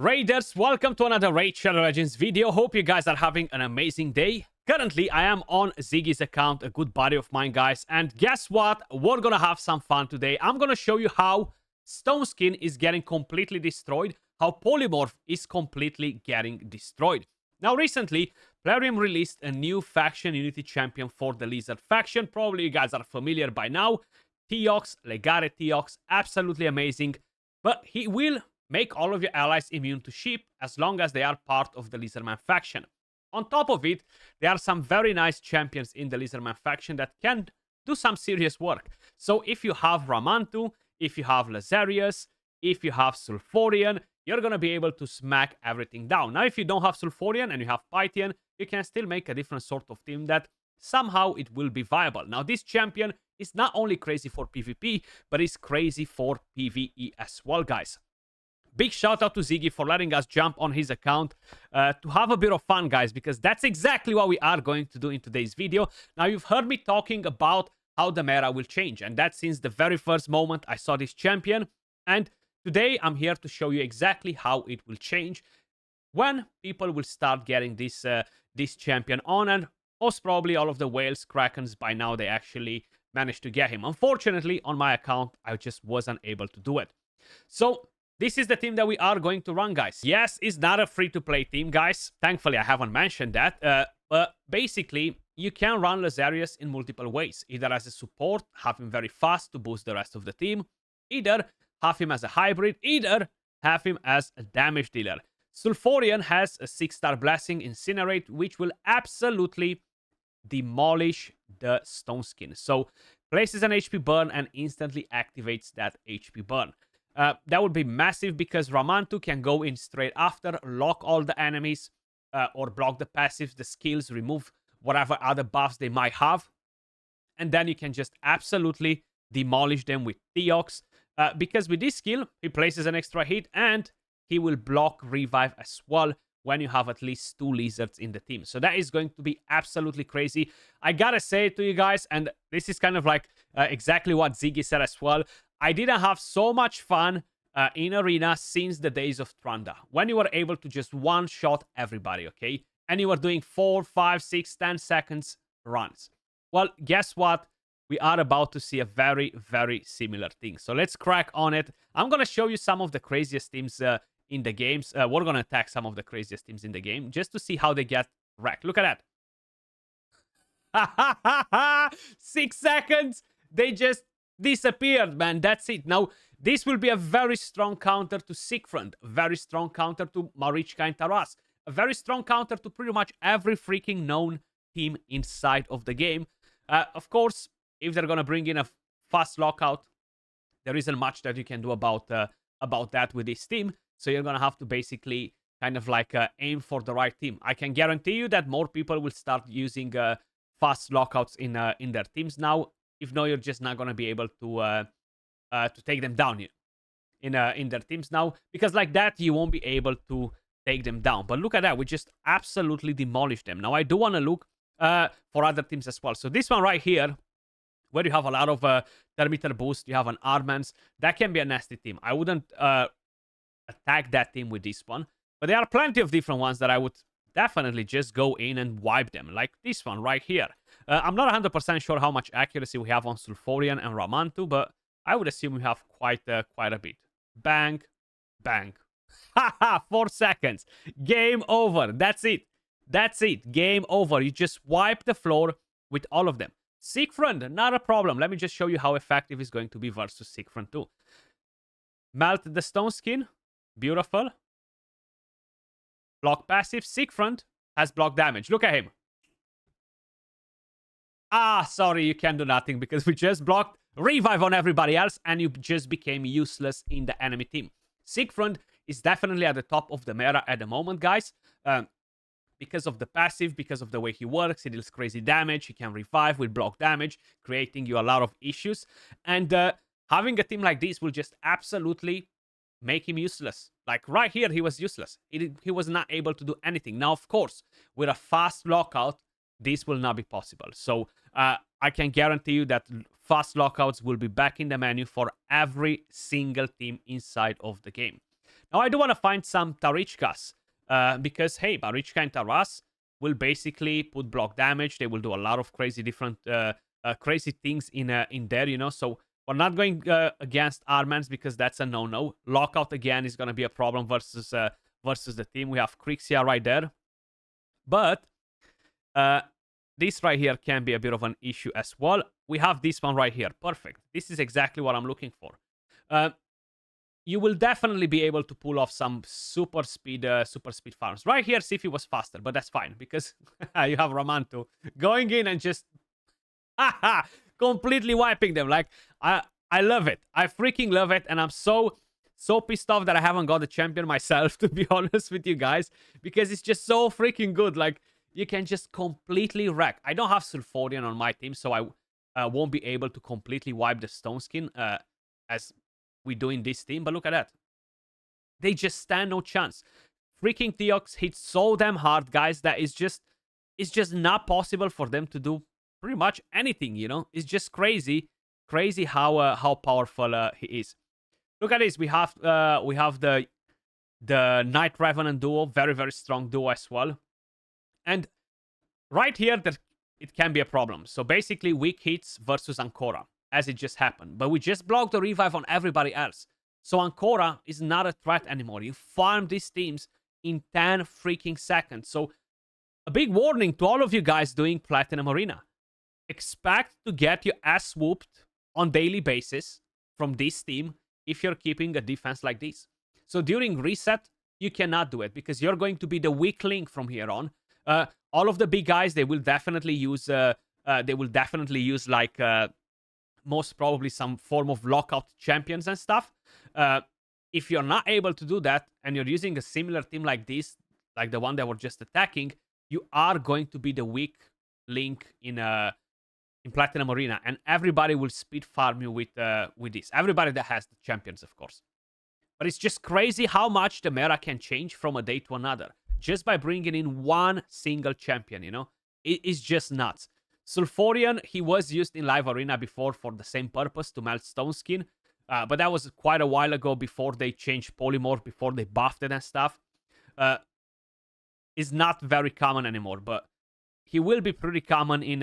Raiders, welcome to another Raid Shadow Legends video. Hope you guys are having an amazing day. Currently, I am on Ziggy's account, a good buddy of mine, guys. And guess what? We're gonna have some fun today. I'm gonna show you how Stone Skin is getting completely destroyed, how Polymorph is completely getting destroyed. Now, recently, Plarium released a new faction Unity champion for the Lizard faction. Probably you guys are familiar by now. Theox, Legare Theox, absolutely amazing. But he will make all of your allies immune to sheep as long as they are part of the Lizardman faction. On top of it, there are some very nice champions in the Lizardman faction that can do some serious work. So if you have Ramantu, if you have Lazarius, if you have Sulfurion, you're going to be able to smack everything down. Now, if you don't have Sulfurion and you have Pythian, you can still make a different sort of team that somehow it will be viable. Now, this champion is not only crazy for PvP, but it's crazy for PvE as well, guys. Big shout out to Ziggy for letting us jump on his account to have a bit of fun, guys, because that's exactly what we are going to do in today's video. Now, you've heard me talking about how the meta will change, and that's since the very first moment I saw this champion. And today, I'm here to show you exactly how it will change when people will start getting this champion on, and most probably all of the whales, krakens, by now they actually managed to get him. Unfortunately, on my account, I just wasn't able to do it. So this is the team that we are going to run, guys. Yes, it's not a free-to-play team, guys. Thankfully, I haven't mentioned that. But basically, you can run Lazarius in multiple ways. Either as a support, have him very fast to boost the rest of the team. Either have him as a hybrid. Either have him as a damage dealer. Sulfurion has a 6-star blessing, Incinerate, which will absolutely demolish the Stone Skin. So, places an HP burn and instantly activates that HP burn. That would be massive because Ramantu can go in straight after, lock all the enemies, or block the passives, the skills, remove whatever other buffs they might have. And then you can just absolutely demolish them with Theox. Because with this skill, he places an extra hit and he will block revive as well when you have at least 2 lizards in the team. So that is going to be absolutely crazy. I gotta say it to you guys, and this is kind of like exactly what Ziggy said as well. I didn't have so much fun in Arena since the days of Trunda, when you were able to just one-shot everybody, okay? And you were doing 4, 5, 6, 10 seconds runs. Well, guess what? We are about to see a very, very similar thing. So let's crack on it. I'm going to show you some of the craziest teams in the games. We're going to attack some of the craziest teams in the game just to see how they get wrecked. Look at that. 6 seconds. They just disappeared, man. That's it. Now, this will be a very strong counter to Siegfried, a very strong counter to Marichka and Taras, a very strong counter to pretty much every freaking known team inside of the game. Of course, if they're gonna bring in a fast lockout, there isn't much that you can do about that with this team. So you're gonna have to basically kind of like aim for the right team. I can guarantee you that more people will start using fast lockouts in their teams now. If no, you're just not going to be able to take them down in their teams now. Because like that, you won't be able to take them down. But look at that. We just absolutely demolished them. Now, I do want to look for other teams as well. So this one right here, where you have a lot of Thermiter boost, you have an Armans. That can be a nasty team. I wouldn't attack that team with this one. But there are plenty of different ones that I would definitely just go in and wipe them. Like this one right here. I'm not 100% sure how much accuracy we have on Sulfurion and Ramantu, but I would assume we have quite a bit. Bang, bang. Haha, 4 seconds. Game over. That's it. That's it. Game over. You just wipe the floor with all of them. Siegfried, not a problem. Let me just show you how effective it's going to be versus Siegfried too. Melt the Stone Skin. Beautiful. Block passive. Siegfried has block damage. Look at him. Ah, sorry, you can do nothing because we just blocked revive on everybody else and you just became useless in the enemy team. Siegfried is definitely at the top of the meta at the moment, guys. Because of the passive, because of the way he works, he deals crazy damage, he can revive with block damage, creating you a lot of issues. And having a team like this will just absolutely make him useless. Like right here, he was useless. He was not able to do anything. Now, of course, with a fast lockout, this will not be possible. So I can guarantee you that fast lockouts will be back in the menu for every single team inside of the game. Now, I do want to find some Tarichkas, because, hey, Marichka and Taras will basically put block damage. They will do a lot of crazy different, crazy things in there, you know. So we're not going against Armans because that's a no-no. Lockout again is going to be a problem versus the team. We have Krixia right there. But this right here can be a bit of an issue as well. We have this one right here. Perfect. This is exactly what I'm looking for. You will definitely be able to pull off some super speed farms. Right here, Sifi was faster, but that's fine because you have Ramantu going in and just completely wiping them. Like, I love it. I freaking love it, and I'm so pissed off that I haven't got the champion myself, to be honest with you guys, because it's just so freaking good. Like, you can just completely wreck. I don't have Sulfurion on my team, so I won't be able to completely wipe the Stone Skin as we do in this team. But look at that. They just stand no chance. Freaking Theox hits so damn hard, guys, that it's just not possible for them to do pretty much anything, you know? It's just crazy how powerful he is. Look at this. We have the Night Revenant duo, very strong duo as well. And right here, it can be a problem. So basically, weak hits versus Ancora, as it just happened. But we just blocked the revive on everybody else. So Ancora is not a threat anymore. You farm these teams in 10 freaking seconds. So a big warning to all of you guys doing Platinum Arena. Expect to get your ass whooped on daily basis from this team if you're keeping a defense like this. So during reset, you cannot do it because you're going to be the weak link from here on. All of the big guys, they will definitely use like most probably some form of lockout champions and stuff. If you're not able to do that and you're using a similar team like this, like the one that we're just attacking, you are going to be the weak link in Platinum Arena, and everybody will speed farm you with this. Everybody that has the champions, of course. But it's just crazy how much the meta can change from a day to another just by bringing in one single champion, you know? It is just nuts. Sulfurion, he was used in Live Arena before for the same purpose, to melt Stone Skin. But that was quite a while ago, before they changed Polymorph, before they buffed it and stuff. Is not very common anymore, but he will be pretty common in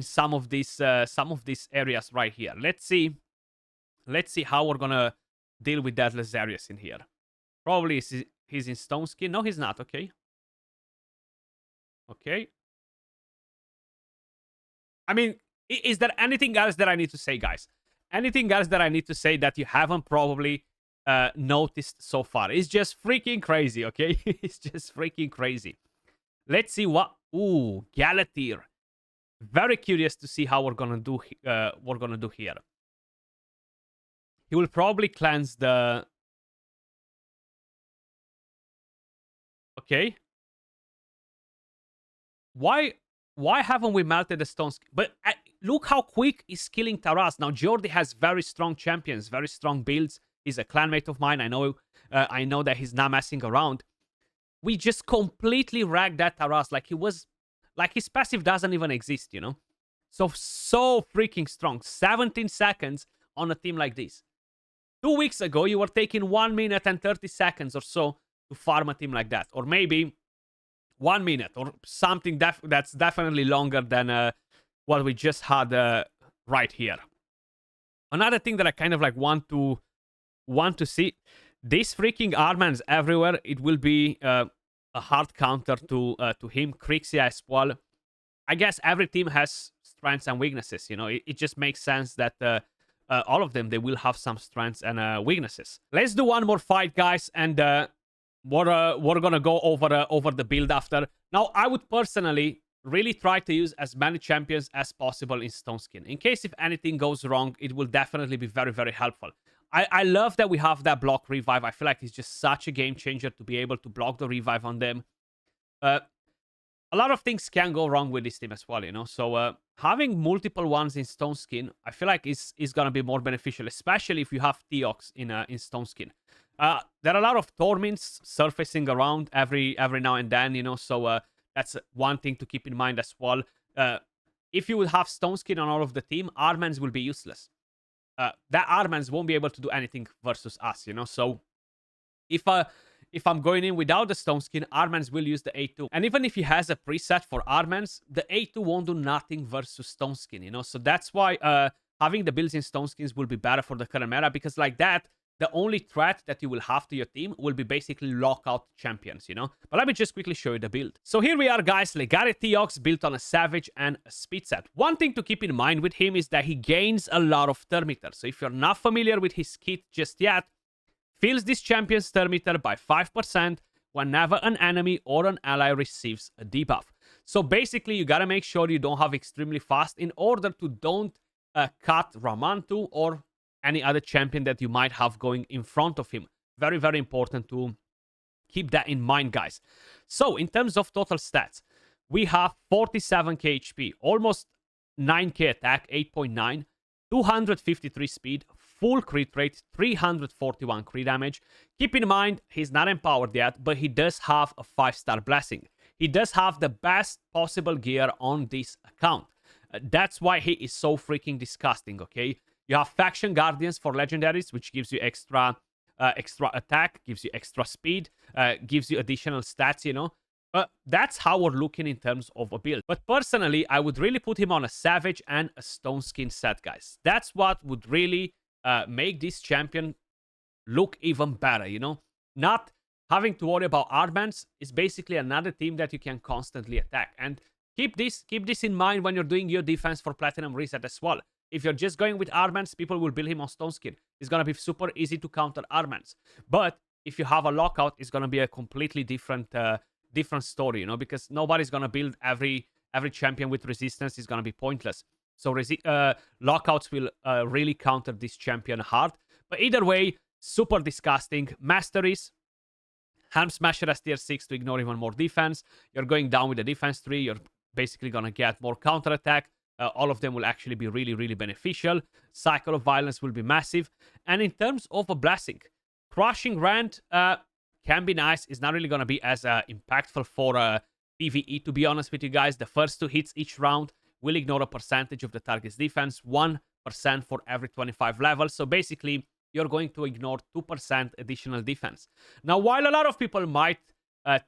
some of these areas right here. Let's see how we're gonna deal with that Lazarius in here. Probably he's in Stone Skin. No, he's not. Okay. I mean, is there anything else that I need to say, guys? Anything else that I need to say that you haven't probably noticed so far? It's just freaking crazy, okay? It's just freaking crazy. Let's see what... Ooh, Galatir. Very curious to see how we're gonna do here. He will probably cleanse the... Okay. Why haven't we melted the stones? But look how quick he's killing Taras. Now, Jordi has very strong champions, very strong builds. He's a clanmate of mine. I know that he's not messing around. We just completely ragged that Taras like he was... Like his passive doesn't even exist, you know? So freaking strong. 17 seconds on a team like this. 2 weeks ago, you were taking 1 minute and 30 seconds or so to farm a team like that. Or maybe 1 minute or something that's definitely longer than what we just had right here. Another thing that I kind of like want to see, these freaking Armans everywhere, it will be a hard counter to him. Krixia as well. I guess every team has strengths and weaknesses, you know. It just makes sense that all of them, they will have some strengths and weaknesses. Let's do one more fight, guys, and we're gonna go over the build after. Now, I would personally really try to use as many champions as possible in Stone Skin. In case if anything goes wrong, it will definitely be very helpful. I love that we have that block revive. I feel like it's just such a game changer to be able to block the revive on them. A lot of things can go wrong with this team as well, you know. So having multiple ones in Stone Skin, I feel like is gonna be more beneficial, especially if you have Theox in Stone Skin. There are a lot of Torments surfacing around every now and then, you know. So that's one thing to keep in mind as well. If you would have Stone Skin on all of the team, Armans will be useless. That Armans won't be able to do anything versus us, you know. So If I'm going in without the stone skin, Armans will use the A2. And even if he has a preset for Armans, the A2 won't do nothing versus stone skin, you know? So that's why having the builds in stone skins will be better for the current meta, because like that, the only threat that you will have to your team will be basically lockout champions, you know? But let me just quickly show you the build. So here we are, guys. Legare Theox built on a Savage and a Speed set. One thing to keep in mind with him is that he gains a lot of turn meter. So if you're not familiar with his kit just yet, fills this champion's turn meter by 5% whenever an enemy or an ally receives a debuff. So basically, you gotta make sure you don't have extremely fast in order to don't cut Ramantu or any other champion that you might have going in front of him. Very, very important to keep that in mind, guys. So in terms of total stats, we have 47k HP, almost 9k attack, 8.9, 253 speed, full crit rate, 341 crit damage. Keep in mind, he's not empowered yet, but he does have a 5-star blessing. He does have the best possible gear on this account. That's why he is so freaking disgusting, okay? You have Faction Guardians for legendaries, which gives you extra attack, gives you extra speed, gives you additional stats, you know. That's how we're looking in terms of a build. But personally, I would really put him on a Savage and a Stone Skin set, guys. That's what would really make this champion look even better, you know. Not having to worry about Armans is basically another team that you can constantly attack. And keep this in mind when you're doing your defense for Platinum Reset as well. If you're just going with Armans, people will build him on Stone Skin. It's going to be super easy to counter Armans. But if you have a lockout, it's going to be a completely different story, you know, because nobody's going to build every champion with resistance. Is going to be pointless. So lockouts will really counter this champion hard. But either way, super disgusting. Masteries. Helm Smasher as tier 6 to ignore even more defense. You're going down with the defense tree. You're basically going to get more counter attack. All of them will actually be really, really beneficial. Cycle of Violence will be massive. And in terms of a blessing, Crushing Rant can be nice. It's not really going to be as impactful for PvE, to be honest with you guys. The first 2 hits each round will ignore a percentage of the target's defense, 1% for every 25 levels. So basically, you're going to ignore 2% additional defense. Now, while a lot of people might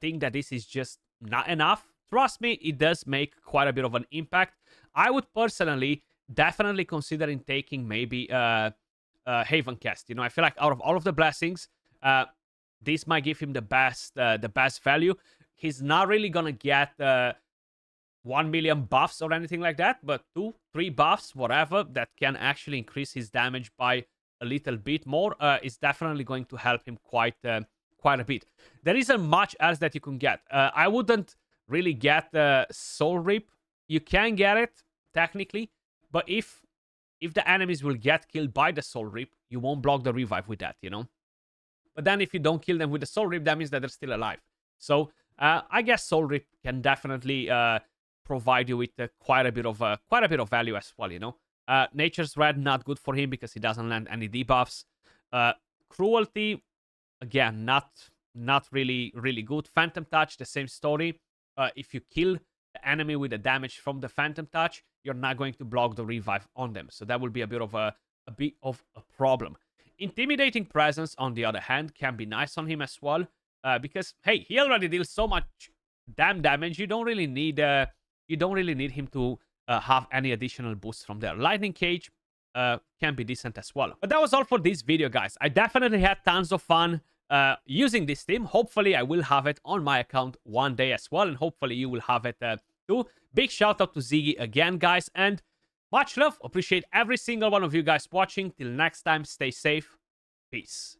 think that this is just not enough, trust me, it does make quite a bit of an impact. I would personally definitely consider in taking maybe Haven Cast. You know, I feel like out of all of the blessings, this might give him the best value. He's not really gonna get 1 million buffs or anything like that, but 2-3 buffs, whatever, that can actually increase his damage by a little bit more is definitely going to help him quite a bit. There isn't much else that you can get. I wouldn't really get Soul Rip. You can get it technically, but if the enemies will get killed by the Soul Rip, you won't block the revive with that, you know. But then if you don't kill them with the Soul Rip, that means that they're still alive. So I guess Soul Rip can definitely provide you with quite a bit of value as well, you know. Nature's Red, not good for him because he doesn't land any debuffs. Cruelty, again, not really good. Phantom Touch, the same story. If you kill the enemy with the damage from the Phantom Touch, you're not going to block the revive on them. So that will be a bit of a problem. Intimidating Presence, on the other hand, can be nice on him as well. Because, hey, he already deals so much damn damage. You don't really need him to have any additional boosts from there. Lightning Cage can be decent as well. But that was all for this video, guys. I definitely had tons of fun using this team. Hopefully, I will have it on my account one day as well. And hopefully, you will have it too. Big shout out to Ziggy again, guys. And much love. Appreciate every single one of you guys watching. Till next time, stay safe. Peace.